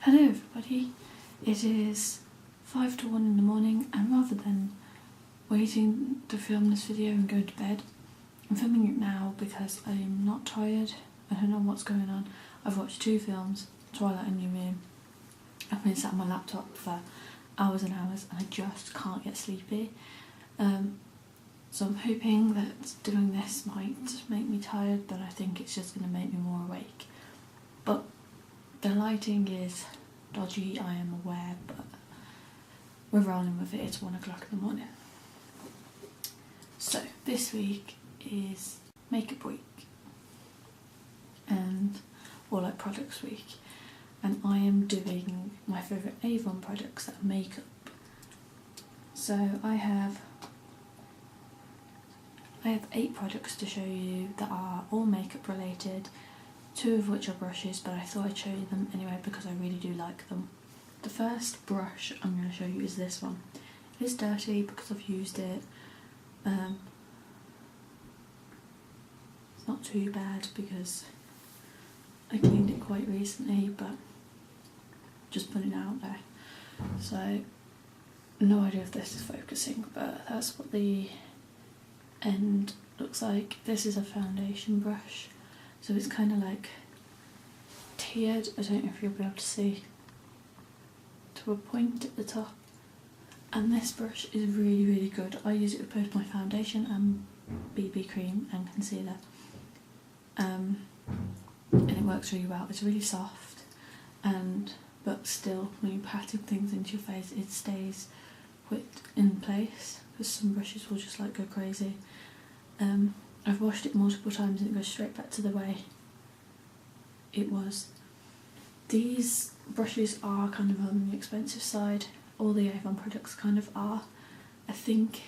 Hello everybody, it is 5 to 1 in the morning, and rather than waiting to film this video and go to bed, I'm filming it now because I'm not tired. I don't know what's going on. I've watched 2 films, Twilight and New Moon. I've been sat on my laptop for hours and hours and I just can't get sleepy. So I'm hoping that doing this might make me tired, but I think it's just going to make me more awake. But the lighting is dodgy, I am aware, but we're rolling with it. It's 1 o'clock in the morning. So this week is makeup week, and like products week, and I am doing my favourite Avon products that are makeup. So I have 8 products to show you that are all makeup related, 2 of which are brushes, but I thought I'd show you them anyway because I really do like them. The first brush I'm going to show you is this one. It's dirty because I've used it. It's not too bad because I cleaned it quite recently, but just putting it out there. So no idea if this is focusing, but that's what the end looks like. This is a foundation brush, so it's kind of like tiered. I don't know if you'll be able to see, to a point at the top. And this brush is really, really good. I use it with both my foundation and BB cream and concealer, and it works really well. It's really soft, but still, when you're patting things into your face, it stays put in place, because some brushes will just like go crazy. I've washed it multiple times and it goes straight back to the way it was. These brushes are kind of on the expensive side. All the Avon products kind of are. I think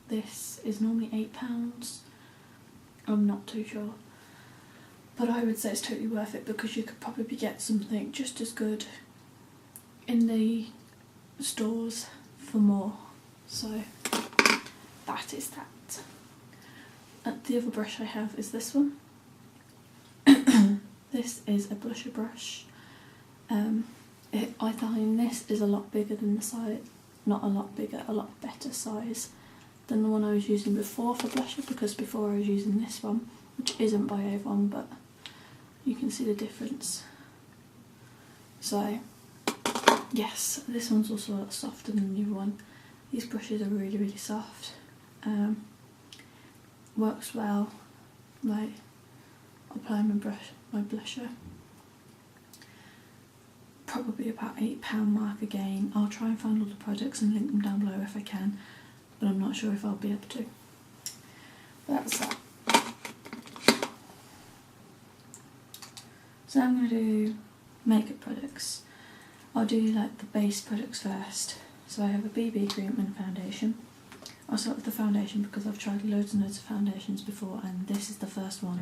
this is normally £8. I'm not too sure. But I would say it's totally worth it because you could probably get something just as good in the stores for more. So that is that. The other brush I have is this one. This is a blusher brush. I find this is a lot bigger than the size, not a lot bigger, a lot better size than the one I was using before for blusher, because before I was using this one, which isn't by Avon, but you can see the difference. So yes, this one's also a lot softer than the new one. These brushes are really, really soft. Works well. Like, apply my blusher. Probably about £8 mark again. I'll try and find all the products and link them down below if I can, but I'm not sure if I'll be able to. But that's that. So I'm going to do makeup products. I'll do like the base products first. So I have a BB cream and foundation. I'll start with the foundation because I've tried loads and loads of foundations before, and this is the first one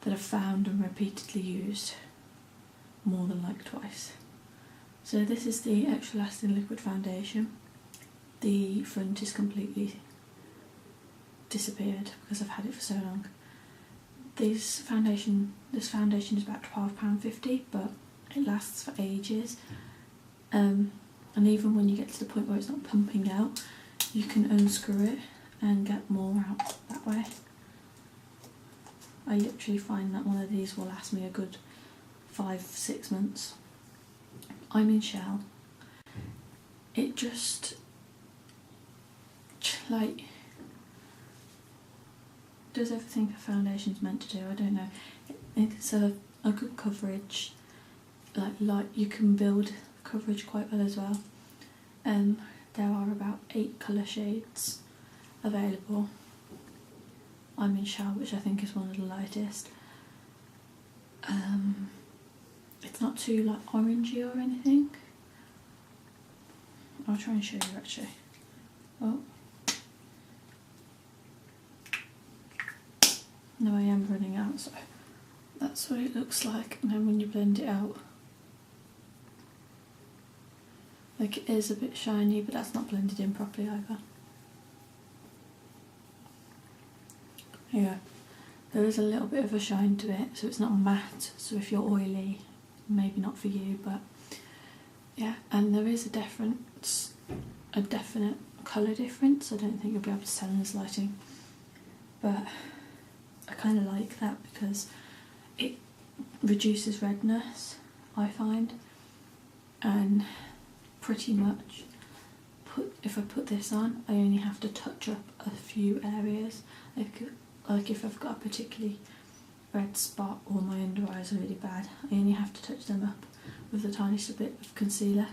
that I've found and repeatedly used more than like twice. So this is the Extra Lasting Liquid Foundation. The front is completely disappeared because I've had it for so long. This foundation is about £12.50, but it lasts for ages. And even when you get to the point where it's not pumping out, you can unscrew it and get more out that way. I literally find that one of these will last me a good 5-6 months. I'm in Shell. It just like does everything a foundation's meant to do. I don't know. It's a good coverage. Like you can build coverage quite well as well. There are about 8 colour shades available. I'm in Shell, which I think is one of the lightest. It's not too like orangey or anything. I'll try and show you actually. Oh. No, I am running out, so that's what it looks like. And then when you blend it out, like, it is a bit shiny, but that's not blended in properly either. Yeah, there is a little bit of a shine to it, so it's not matte, so if you're oily maybe not for you, but yeah. And there is a definite colour difference. I don't think you'll be able to tell in this lighting, but I kind of like that because it reduces redness, I find, and pretty much if I put this on, I only have to touch up a few areas. Like if I've got a particularly red spot or my under eyes are really bad, I only have to touch them up with the tiniest bit of concealer.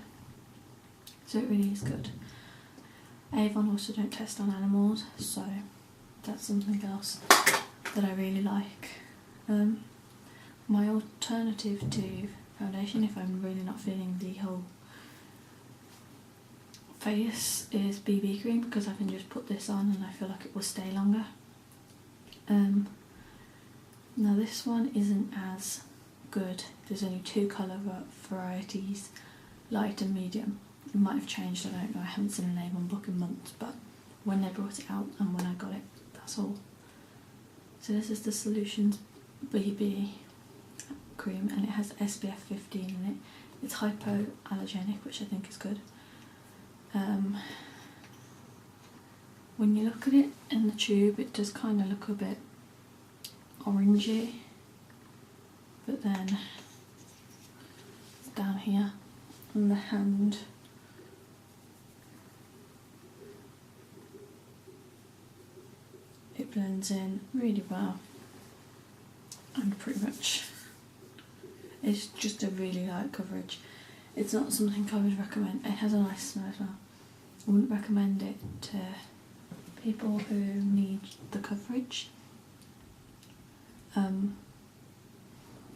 So it really is good. Avon also don't test on animals, so that's something else that I really like. My alternative to foundation, if I'm really not feeling the whole face, is BB cream, because I can just put this on and I feel like it will stay longer. Now this one isn't as good. There's only 2 colour varieties, light and medium. It might have changed, I don't know, I haven't seen an Avon book in months, but when they brought it out and when I got it, that's all. So this is the Solutions BB cream, and it has SPF 15 in it. It's hypoallergenic, which I think is good. When you look at it in the tube, it does kind of look a bit orangey, but then down here on the hand, it blends in really well, and pretty much it's just a really light coverage. It's not something I would recommend. It has a nice smell as well. I wouldn't recommend it to people who need the coverage.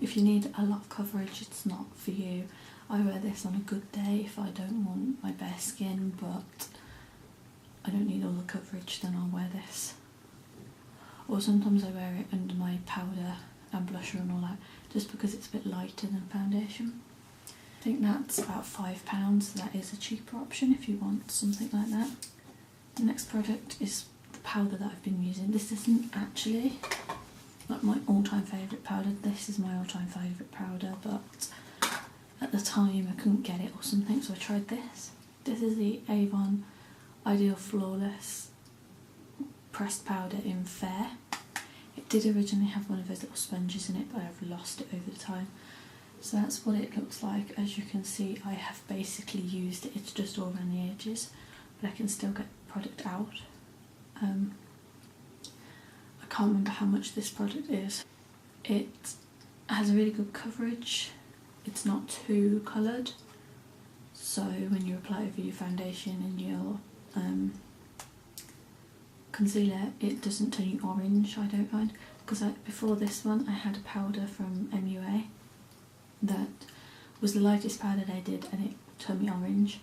If you need a lot of coverage, it's not for you. I wear this on a good day if I don't want my bare skin, but I don't need all the coverage, then I'll wear this. Or sometimes I wear it under my powder and blusher and all that, just because it's a bit lighter than foundation. I think that's about £5, so that is a cheaper option if you want something like that. The next product is the powder that I've been using. This isn't actually like my all-time favourite powder. This is my all-time favourite powder, but at the time I couldn't get it or something, so I tried this. This is the Avon Ideal Flawless pressed powder in Fair. It did originally have one of those little sponges in it, but I've lost it over the time. So that's what it looks like. As you can see, I have basically used it. It's just all around the edges, but I can still get the product out. I can't remember how much this product is. It has a really good coverage. It's not too coloured, so when you apply it over your foundation and your concealer, it doesn't turn you orange, I don't find. Because before this one, I had a powder from MUA that was the lightest powder they did, and it turned me orange.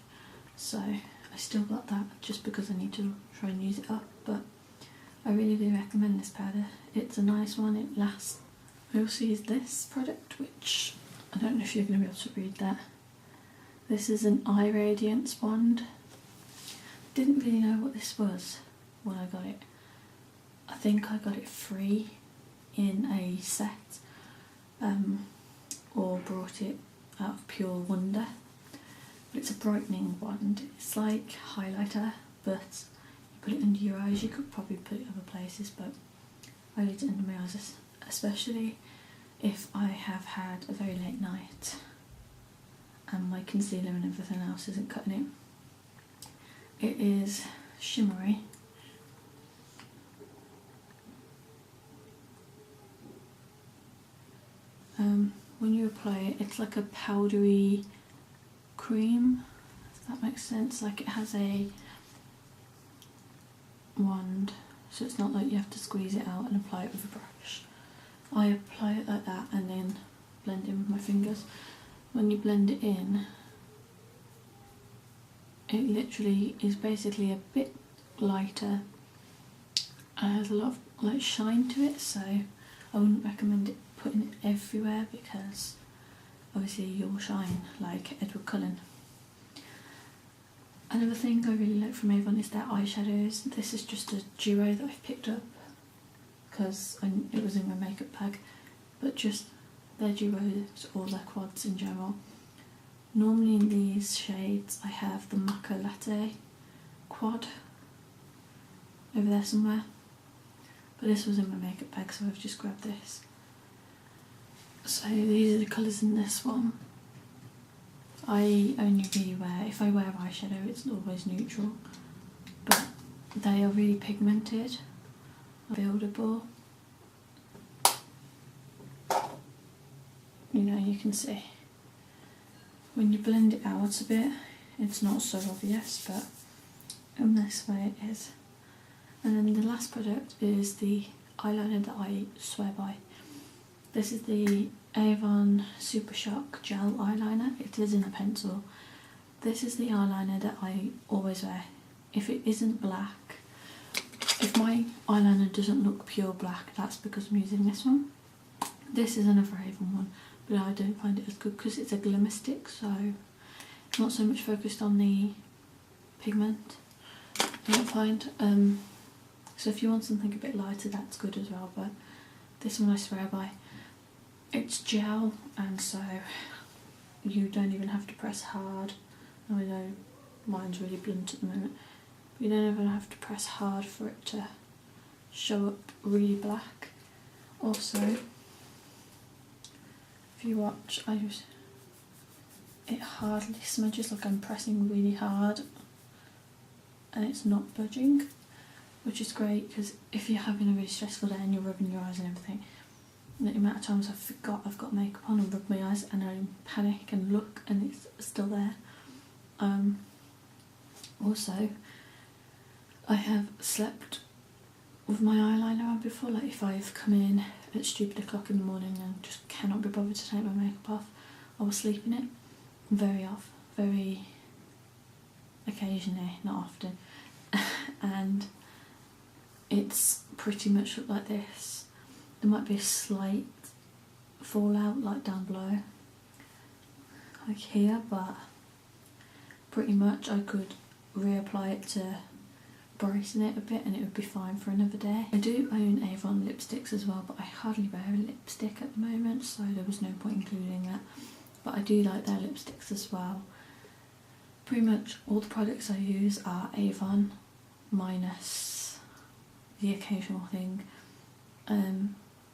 So I still got that just because I need to try and use it up, but I really do recommend this powder. It's a nice one, it lasts. I also use this product, which I don't know if you're going to be able to read that. This is an eye radiance wand. Didn't really know what this was when I got it. I think I got it free in a set, or brought it out of pure wonder. But it's a brightening wand. It's like highlighter, but you put it under your eyes. You could probably put it other places, but I use it under my eyes, especially if I have had a very late night and my concealer and everything else isn't cutting it. It is shimmery. When you apply it, it's like a powdery cream, if that makes sense. Like it has a wand, so it's not like you have to squeeze it out and apply it with a brush. I apply it like that and then blend in with my fingers. When you blend it in, it literally is basically a bit lighter and has a lot of like shine to it, so I wouldn't recommend it putting it everywhere because obviously you'll shine like Edward Cullen. Another thing I really like from Avon is their eyeshadows. This is just a duo that I've picked up because it was in my makeup bag, but just their duos or their quads in general. Normally in these shades I have the Mocha Latte quad over there somewhere, but this was in my makeup bag so I've just grabbed this. So these are the colours in this one. I only really wear, if I wear eyeshadow it's always neutral, but they are really pigmented, buildable. You know, you can see when you blend it out a bit it's not so obvious, but in this way it is. And then the last product is the eyeliner that I swear by. This is the Avon Super Shock Gel Eyeliner. It is in a pencil. This is the eyeliner that I always wear. If it isn't black, if my eyeliner doesn't look pure black, that's because I'm using this one. This is another Avon one, but I don't find it as good because it's a glimmer stick, so not so much focused on the pigment, I don't find. So if you want something a bit lighter, that's good as well, but this one I swear by. It's gel, and so you don't even have to press hard. I know mine's really blunt at the moment, but you don't even have to press hard for it to show up really black. Also, if you watch, it hardly smudges, like I'm pressing really hard and it's not budging, which is great because if you're having a really stressful day and you're rubbing your eyes and everything, the amount of times I've forgot I've got makeup on and rub my eyes and I panic and look and it's still there. Also, I have slept with my eyeliner on before, like if I've come in at stupid o'clock in the morning and just cannot be bothered to take my makeup off, I will sleep in it. Very occasionally, not often. And it's pretty much looked like this. There might be a slight fallout like down below, like here, but pretty much I could reapply it to brighten it a bit and it would be fine for another day. I do own Avon lipsticks as well, but I hardly wear a lipstick at the moment, so there was no point including that. But I do like their lipsticks as well. Pretty much all the products I use are Avon, minus the occasional thing.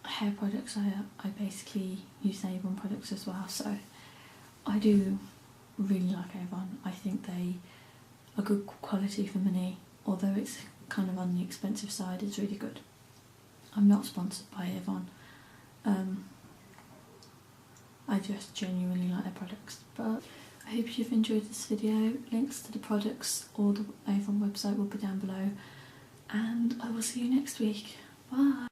Hair products, I basically use Avon products as well, so I do really like Avon. I think they are good quality for money, although it's kind of on the expensive side, it's really good. I'm not sponsored by Avon. I just genuinely like their products. But I hope you've enjoyed this video. Links to the products or the Avon website will be down below, and I will see you next week. Bye!